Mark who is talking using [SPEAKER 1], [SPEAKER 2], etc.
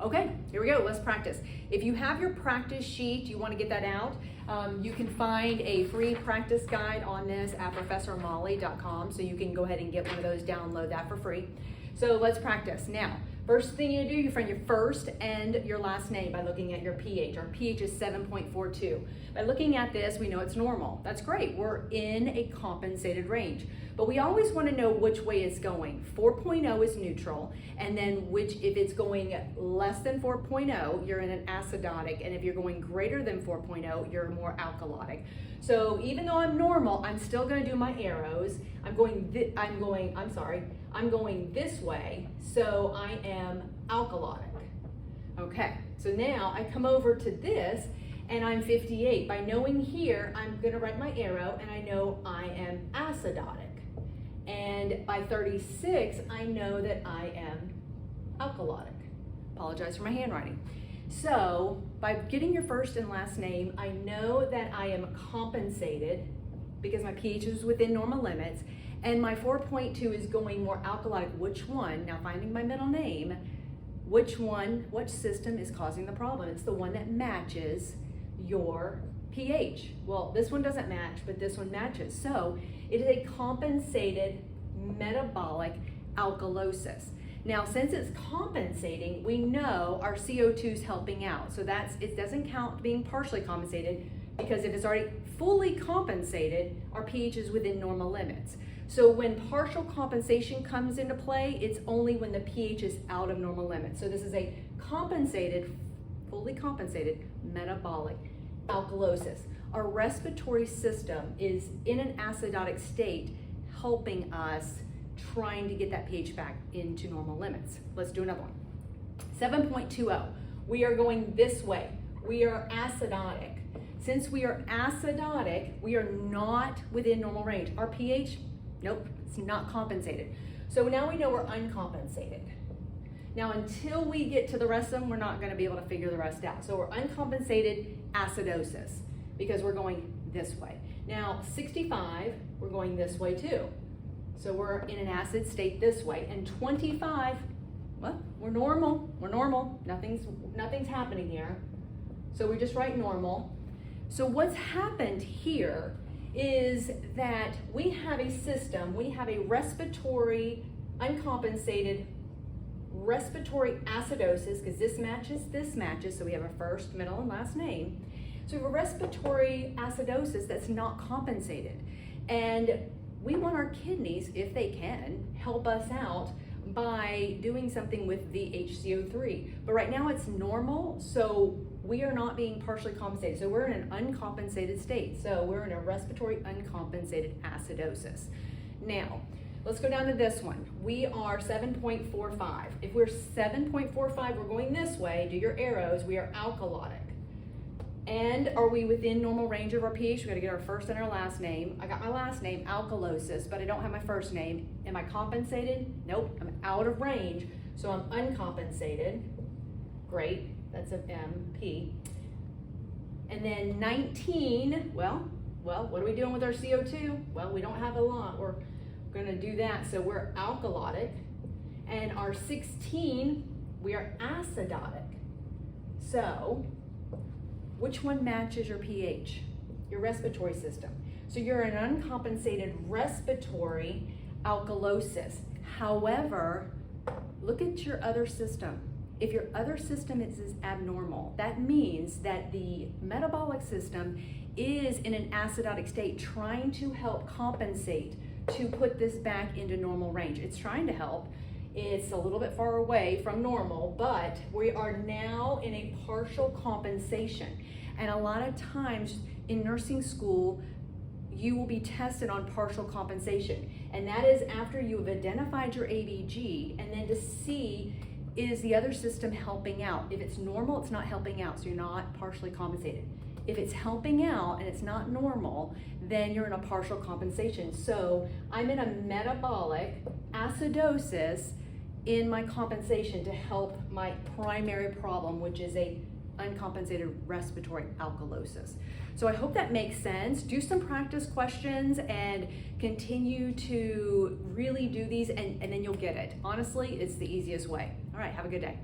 [SPEAKER 1] Okay, here we go, let's practice. If you have your practice sheet, you want to get that out, you can find a free practice guide on this at professormolly.com, so you can go ahead and get one of those, download that for free. So let's practice. Now, first thing you do, you find your first and your last name by looking at your pH. Our pH is 7.42. By looking at this, we know it's normal. That's great, we're in a compensated range. But we always want to know which way it's going. 4.0 is neutral, and then if it's going less than 4.0, you're in an acidotic, and if you're going greater than 4.0, you're more alkalotic. So even though I'm normal, I'm still going to do my arrows. I'm going this way, so I am alkalotic. Okay, so now I come over to this, and I'm 58. By knowing here, I'm going to write my arrow, and I know I am acidotic. And by 36, I know that I am alkalotic. Apologize for my handwriting. So by getting your first and last name, I know that I am compensated because my pH is within normal limits, and my 4.2 is going more alkalotic. Which one? Now finding my middle name, which system is causing the problem? It's the one that matches your pH. Well, this one doesn't match, but this one matches. So it is a compensated metabolic alkalosis. Now, since it's compensating, we know our CO2 is helping out. So it doesn't count being partially compensated, because if it's already fully compensated, our pH is within normal limits. So when partial compensation comes into play, it's only when the pH is out of normal limits. So this is a compensated, fully compensated metabolic alkalosis. Our respiratory system is in an acidotic state, helping us trying to get that pH back into normal limits. Let's do another one. 7.20. We are going this way. We are acidotic. Since we are acidotic, we are not within normal range. Our pH, nope, it's not compensated. So now we know we're uncompensated. Now, until we get to the rest of them, we're not going to be able to figure the rest out. So we're uncompensated acidosis because we're going this way. Now, 65, we're going this way too. So we're in an acid state this way. And 25, well, we're normal. We're normal. Nothing's happening here. So we just write normal. So what's happened here is that we have a system, we have a respiratory, uncompensated respiratory acidosis, because this matches, so we have a first, middle, and last name. So we have a respiratory acidosis that's not compensated. And we want our kidneys, if they can, help us out by doing something with the HCO3. But right now it's normal, so we are not being partially compensated. So we're in an uncompensated state. So we're in a respiratory uncompensated acidosis. Now, let's go down to this one. We are 7.45. If we're 7.45, we're going this way. Do your arrows. We are alkalotic. And are we within normal range of our pH? We got to get our first and our last name. I got my last name, alkalosis, but I don't have my first name. Am I compensated? Nope, I'm out of range. So I'm uncompensated. Great, that's an MP. And then 19, well, what are we doing with our CO2? Well, we don't have a lot. We're going to do that. So we're alkalotic. And our 16, we are acidotic. So which one matches your pH? Your respiratory system. So you're in uncompensated respiratory alkalosis. However, look at your other system. If your other system is abnormal, that means that the metabolic system is in an acidotic state, trying to help compensate to put this back into normal range. It's trying to help. It's a little bit far away from normal, but we are now in a partial compensation. And a lot of times in nursing school, you will be tested on partial compensation. And that is after you have identified your ABG, and then to see, is the other system helping out? If it's normal, it's not helping out, so you're not partially compensated. If it's helping out and it's not normal, then you're in a partial compensation. So I'm in a metabolic acidosis in my compensation to help my primary problem, which is a uncompensated respiratory alkalosis. So I hope that makes sense. Do some practice questions and continue to really do these, and then you'll get it. Honestly, it's the easiest way. All right, have a good day.